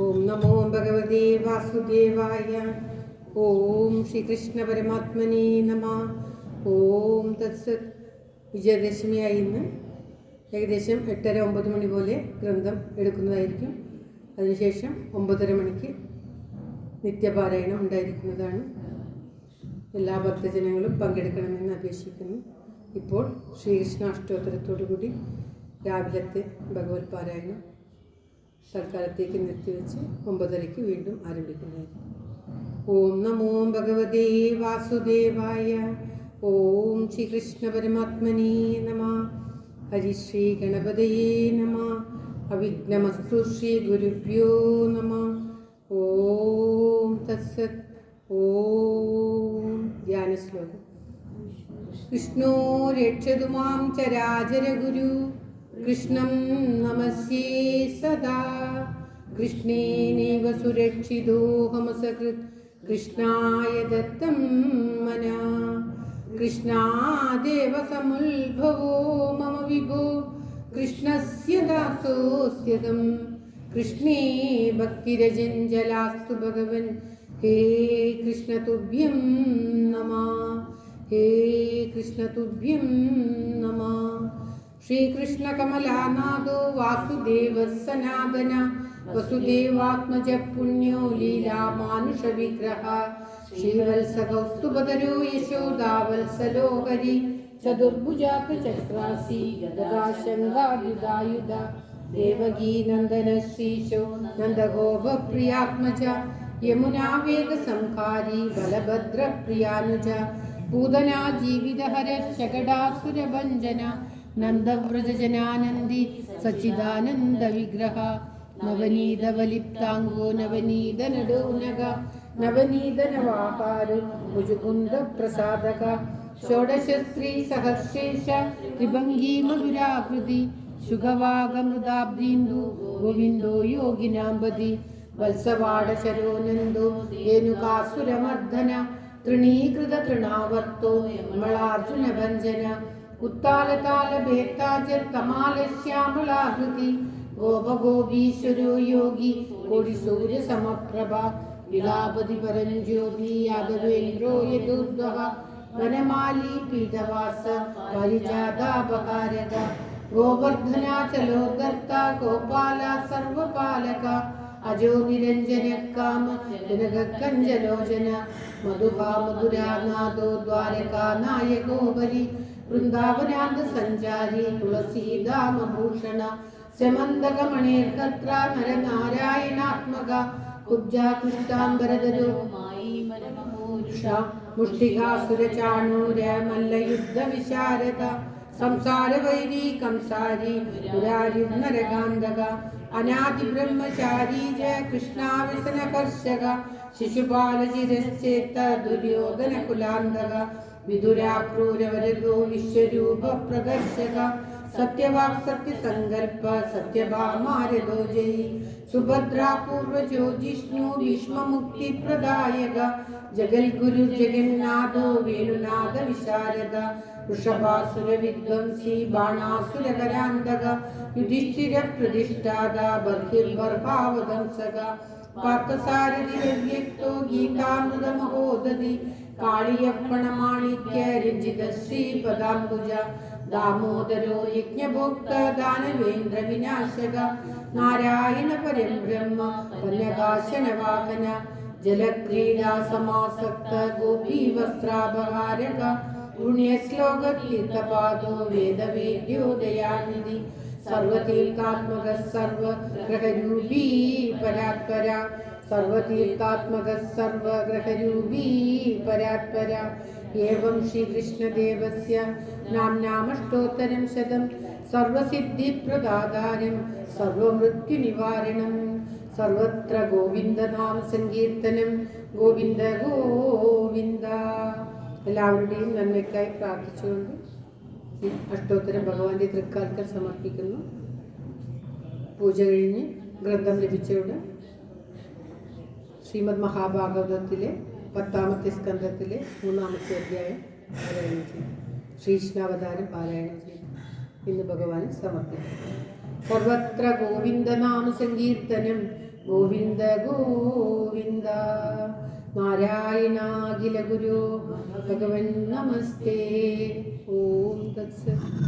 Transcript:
ഓം നമോ ഭഗവതേ വാസുദേവായ. ഓം ശ്രീകൃഷ്ണ പരമാത്മനേ നമഃ. ഓം തത്സത്. വിജയദശമിയായി ഇന്ന് ഏകദേശം 8:30-9 മണി പോലെ ഗ്രന്ഥം എടുക്കുന്നതായിരിക്കും. അതിനുശേഷം 9:30 മണിക്ക് നിത്യപാരായണം ഉണ്ടായിരിക്കുന്നതാണ്. എല്ലാ ഭക്തജനങ്ങളും പങ്കെടുക്കണമെന്ന് അപേക്ഷിക്കുന്നു. ഇപ്പോൾ ശ്രീകൃഷ്ണ അഷ്ടോത്തരത്തോടുകൂടി രാവിലത്തെ ഭഗവത് പാരായണം തൽക്കാലത്തേക്ക് നിർത്തിവെച്ച് 9:30 വീണ്ടും ആരംഭിക്കുന്നതായിരിക്കും. ഓം നമോ ഭഗവതേ വാസുദേവായ. ഓം ശ്രീകൃഷ്ണ പരമാത്മനേ നമഃ. ഹരിശ്രീ ഗണപതയേ നമഃ. അവിഘ്നമസ്തു ശ്രീ ഗുരുഭ്യോ നമഃ. ഓം തത്സത്. ഓം ധ്യാനശ്ലോകം. വിഷ്ണോ രക്ഷതു മാം ചരാചരഗുരു കൃഷ്ണം നമസ്യേ സദാ. കൃഷ്ണേനൈവ സുരക്ഷിതോഹമസകൃത് കൃഷ്ണായ ദത്തം മനാ. കൃഷ്ണാദേവ സമുദ്ഭവോ മമ വിഭോ കൃഷ്ണസ്യ ദാസോസ്യതം. കൃഷ്ണേ ഭക്തിരജഞ്ജലാസ്തു ഭഗവൻ. ഹേ കൃഷ്ണ തുഭ്യം നമഃ. ഹേ കൃഷ്ണ തുഭ്യം നമഃ. ശ്രീകൃഷ്ണ കമലാനാഥോ വാസുദേവ സനാതന. വസുദേവാത്മജ പുണ്യോ ലീലാമാനുഷ വിഗ്രഹ. ശ്രീവത്സകൗസ്തുഭധരോ യശോദാവത്സലോ ഹരി. ചതുർഭുജാക ചക്രാസി ഗദാശങ്കായുധായുധ. ദേവകീ നന്ദന ശ്രീശോ നന്ദഗോപ പ്രിയാത്മജ. യമുനാ വേഗ സംഹാരി ബലഭദ്ര പ്രിയാനുജ. പൂതനാ ജീവിതഹര ശകടാസുരഭഞ്ജന. നന്ദവ്രജജനാനന്ദി സച്ചിദാനന്ദ വിഗ്രഹ. നവനീതവലിപ്താംഗോ നവനീതനടോനക. നവനീതനവാഹാരു മുജുകുന്ദ പ്രസാദക. ഷോഡശസ്ത്രീ സഹസ്രേശ ത്രിഭംഗീ മധുരാകൃതി. ശുഗവാഗമൃതാബ്ദീന്ദു ഗോവിന്ദോ യോഗിനാംബതി. വത്സവാടശരോ നന്ദോ ധേനുകാസുരമർദ്ദന. തൃണീകൃത തൃണാവർത്തോ മളാർജുന ഭഞ്ജന. ഉത്താലതാലഭേത്താജത്തമാലശ്യാമളാകൃതി. ഗോപഗോപീശ്വരോ യോഗി കോടിസൂര്യ സമപ്രഭ. വിലാപതി പരഞ്ജ്യോതി യാദവേന്ദ്രോ യദുർവഹ. വനമാലി പീഠവാസ പരിജാതാപകാരക. ഗോവർദ്ധനാചലോദർത്ത ഗോപാല സർവപാലക. അജോ നിരഞ്ജന കാമ ജനകഞ്ചലോചന. മധുഹാ മധുരാനാഥോ ദ്വാരകാ നായകോ ബലി. വൃന്ദാവനാന്ത സഞ്ചാരി തുളസീധാമഭൂഷണ. സമന്തകമണേർകത്ര നരനാരായണാത്മക. കുബ്ജാകൃഷ്ടാംബരധരോ മുഷ്ടികാസുരചാണൂര മല്ലയുദ്ധ വിശാരദ. സംസാരവൈരീ കംസാരി മുരാരി നരകാന്തക. അനാദി ബ്രഹ്മചാരീ ജ കൃഷ്ണാവിസനകർഷക. ശിശുപാലചിരശ്ചേത്ത ദുര്യോധന കുലാന്തക. വിദുരാക്രൂരവരദോ വിശ്വരൂപ പ്രദർശക. സത്യവാക് സത്യസങ്കൽപ്പ സത്യഭാമാരദോ ജയി. സുഭദ്രാ പൂർവജോ ജിഷ്ണു ഭീഷ്മമുക്തി പ്രദായക. ജഗൽഗുരു ജഗന്നാഥോ വേണുനാഥ വിശാരദ. വൃഷഭാസുര വിധ്വംസി ബാണാസുരകരാന്തക. യുധിഷ്ഠിര പ്രതിഷ്ഠാത ബർഹിർബർഹാവദംസക. പാർത്ഥസാരഥി വ്യക്തോ ഗീതാമൃതമഹോദതി. കാളിയപ്പണമാണിക്യ രഞ്ജിത ശ്രീപദാംബുജ. ദാമോദരോ യജ്ഞഭോക്ത ദാനവേന്ദ്ര വിനാശക. നാരായണ പരം ബ്രഹ്മ വന്യകാശനവാഹന. ജലക്രീഡാ സമാസക്ത ഗോപീ വസ്ത്രാപഹാരക. പുണ്യശ്ലോക തീർത്ഥപാദോ വേദവേദ്യോദയാനിധി. സർവതീർത്ഥാത്മക സർവഗ്രഹരൂപീ പരാത്പര. സർവതീർത്ഥാത്മക സർവഗ്രഹരൂപീ പരാത്പര. ഏവം ശ്രീകൃഷ്ണദേവസ്യ നാംനാമഷ്ടോത്തരം ശതം. സർവസിദ്ധിപ്രദാതാരം സർവമൃത്യുനിവാരണം. സർവത്ര ഗോവിന്ദനാമ സങ്കീർത്തനം. ഗോവിന്ദ ഗോവിന്ദ. എല്ലാവരുടെയും നന്മയ്ക്കായി പ്രാർത്ഥിച്ചുകൊണ്ട് അഷ്ടോത്തരം ഭഗവാന്റെ തൃക്കാൽക്കൽ സമർപ്പിക്കുന്നു. പൂജ കഴിഞ്ഞ് ഗ്രന്ഥം ലഭിച്ചവിടെ ശ്രീമദ് മഹാഭാഗവതത്തിലെ 10ാമത്തെ സ്കന്ധത്തിലെ 3ാമത്തെ അധ്യായം പാരായണം ചെയ്തു. ശ്രീകൃഷ്ണാവതാരം പാരായണം ചെയ്തു. ഇന്ന് ഭഗവാന് സമർപ്പിക്കും. സർവത്ര ഗോവിന്ദനാമ സങ്കീർത്തനം. ഗോവിന്ദ ഗോവിന്ദ. നാരായണാഖില ഗുരു ഭഗവൻ നമസ്തേ. ഓം തത്സത്.